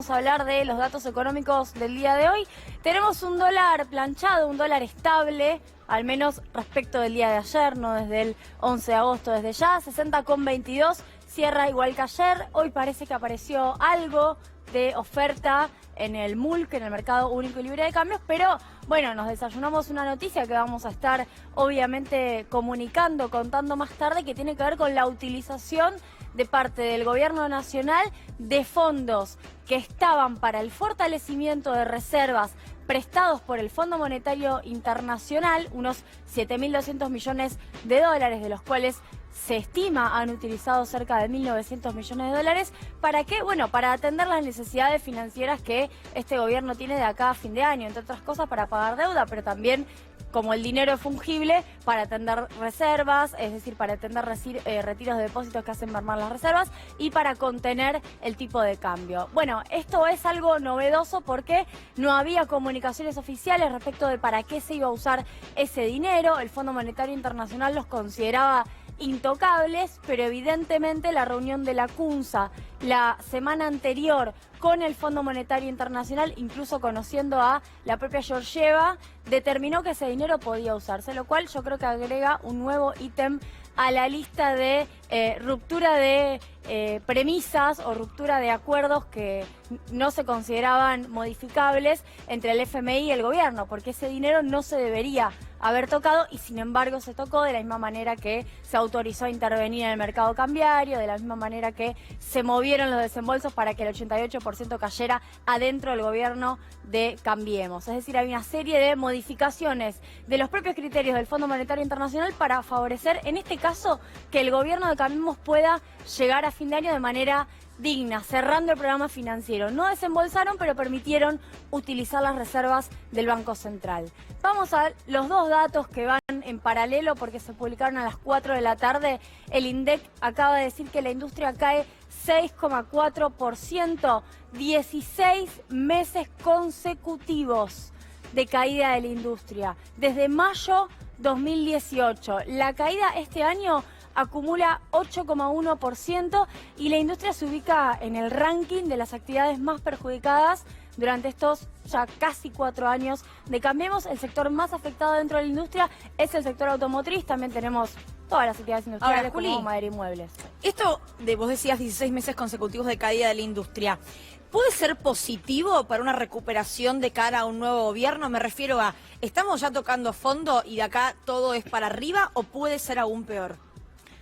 Vamos a hablar de los datos económicos del día de hoy. Tenemos un dólar planchado, un dólar estable, al menos respecto del día de ayer, no desde el 11 de agosto, desde ya, 60,22, cierra igual que ayer. Hoy parece que apareció algo de oferta en el MULC, en el Mercado Único y Libre de Cambios, pero bueno, nos desayunamos una noticia que vamos a estar obviamente comunicando, contando más tarde, que tiene que ver con la utilización de parte del Gobierno Nacional de fondos que estaban para el fortalecimiento de reservas prestados por el Fondo Monetario Internacional, unos 7.200 millones de dólares, de los cuales se estima han utilizado cerca de 1.900 millones de dólares. ¿Para qué? Bueno, para atender las necesidades financieras que este gobierno tiene de acá a fin de año, entre otras cosas para pagar deuda, pero también, como el dinero es fungible, para atender reservas, es decir, para atender retiros de depósitos que hacen mermar las reservas y para contener el tipo de cambio. Bueno, esto es algo novedoso porque no había comunicaciones oficiales respecto de para qué se iba a usar ese dinero. El Fondo Monetario Internacional los consideraba intocables, pero evidentemente la reunión de la CUNSA la semana anterior con el Fondo Monetario Internacional, incluso conociendo a la propia Georgieva, determinó que ese dinero podía usarse, lo cual yo creo que agrega un nuevo ítem a la lista de ruptura de premisas o ruptura de acuerdos que no se consideraban modificables entre el FMI y el gobierno, porque ese dinero no se debería haber tocado y sin embargo se tocó, de la misma manera que se autorizó a intervenir en el mercado cambiario, de la misma manera que se movieron los desembolsos para que el 88% cayera adentro del gobierno de Cambiemos. Es decir, hay una serie de modificaciones de los propios criterios del Fondo Monetario Internacional para favorecer, en este caso, que el gobierno de Cambiemos pueda llegar a fin de año de manera digna, cerrando el programa financiero. No desembolsaron, pero permitieron utilizar las reservas del Banco Central. Vamos a ver los dos datos que van en paralelo porque se publicaron a las 4 de la tarde. El INDEC acaba de decir que la industria cae 6,4%, 16 meses consecutivos de caída de la industria. Desde mayo 2018, la caída este año acumula 8,1% y la industria se ubica en el ranking de las actividades más perjudicadas durante estos ya casi 4 años de Cambiemos. El sector más afectado dentro de la industria es el sector automotriz. También tenemos todas las actividades industriales. Ahora, Juli, como madera y muebles. Esto de vos decías 16 meses consecutivos de caída de la industria, ¿puede ser positivo para una recuperación de cara a un nuevo gobierno? Me refiero a, ¿estamos ya tocando fondo y de acá todo es para arriba o puede ser aún peor?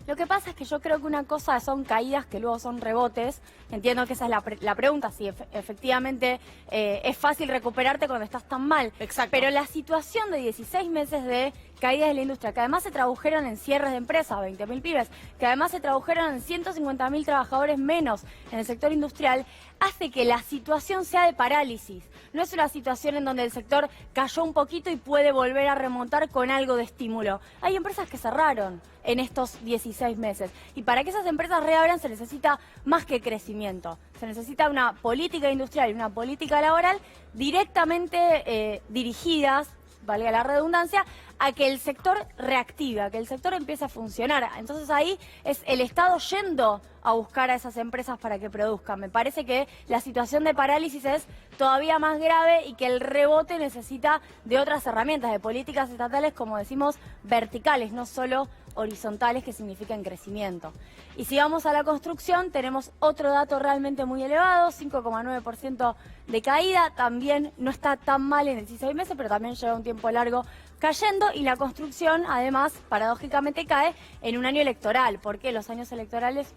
Lo que pasa es que yo creo que una cosa son caídas que luego son rebotes. Entiendo que esa es la pregunta, si efectivamente es fácil recuperarte cuando estás tan mal. Exacto. Pero la situación de 16 meses de caídas de la industria, que además se tradujeron en cierres de empresas, 20.000 pymes, que además se tradujeron en 150.000 trabajadores menos en el sector industrial, hace que la situación sea de parálisis. No es una situación en donde el sector cayó un poquito y puede volver a remontar con algo de estímulo. Hay empresas que cerraron en estos 16 meses. Y para que esas empresas reabran se necesita más que crecimiento. Se necesita una política industrial y una política laboral directamente dirigidas, valga la redundancia, a que el sector reactive, a que el sector empiece a funcionar. Entonces ahí es el Estado yendo a buscar a esas empresas para que produzcan. Me parece que la situación de parálisis es todavía más grave y que el rebote necesita de otras herramientas, de políticas estatales, como decimos, verticales, no solo horizontales, que significan crecimiento. Y si vamos a la construcción, tenemos otro dato realmente muy elevado, 5,9% de caída. También no está tan mal en 16 meses, pero también lleva un tiempo largo cayendo, y la construcción además paradójicamente cae en un año electoral, porque los años electorales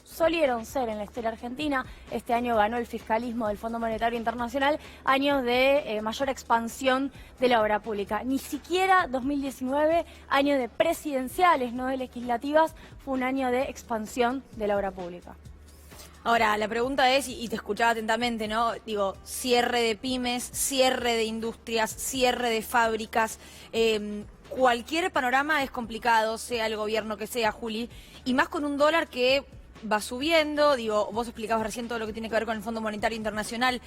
solieron ser en la historia argentina, este año ganó el fiscalismo del Fondo Monetario Internacional, años de mayor expansión de la obra pública. Ni siquiera 2019, año de presidenciales, no de legislativas, fue un año de expansión de la obra pública. Ahora, la pregunta es, y te escuchaba atentamente, ¿no? Digo, cierre de pymes, cierre de industrias, cierre de fábricas. Cualquier panorama es complicado, sea el gobierno que sea, Juli, y más con un dólar que va subiendo. Digo, vos explicabas recién todo lo que tiene que ver con el Fondo Monetario Internacional.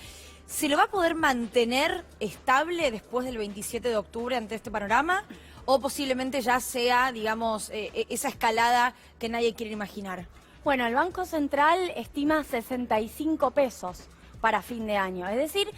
¿Se lo va a poder mantener estable después del 27 de octubre ante este panorama? ¿O posiblemente ya sea, digamos, esa escalada que nadie quiere imaginar? Bueno, el Banco Central estima 65 pesos para fin de año. Es decir,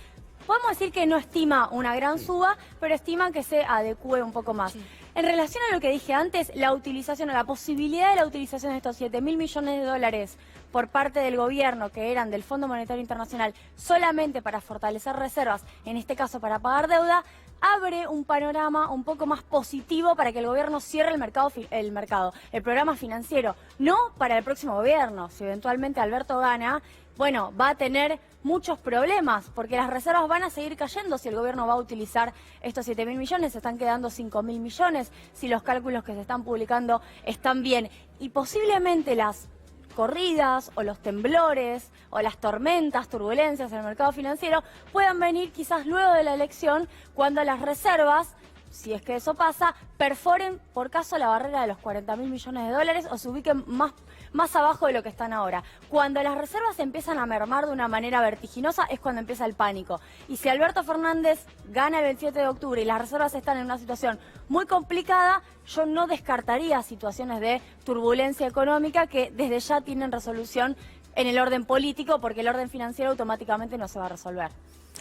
podemos decir que no estima una gran suba, pero estima que se adecue un poco más. Sí. En relación a lo que dije antes, la utilización o la posibilidad de la utilización de estos 7.000 millones de dólares por parte del gobierno, que eran del Fondo Monetario Internacional, solamente para fortalecer reservas, en este caso para pagar deuda, abre un panorama un poco más positivo para que el gobierno cierre el programa financiero, no para el próximo gobierno. Si eventualmente Alberto gana, bueno, va a tener muchos problemas, porque las reservas van a seguir cayendo si el gobierno va a utilizar estos 7.000 millones, se están quedando 5.000 millones, si los cálculos que se están publicando están bien. Y posiblemente las corridas o los temblores o las tormentas, turbulencias en el mercado financiero puedan venir quizás luego de la elección, cuando las reservas, si es que eso pasa, perforen por caso la barrera de los 40.000 millones de dólares o se ubiquen más abajo de lo que están ahora. Cuando las reservas empiezan a mermar de una manera vertiginosa es cuando empieza el pánico. Y si Alberto Fernández gana el 27 de octubre y las reservas están en una situación muy complicada, yo no descartaría situaciones de turbulencia económica que desde ya tienen resolución en el orden político, porque el orden financiero automáticamente no se va a resolver.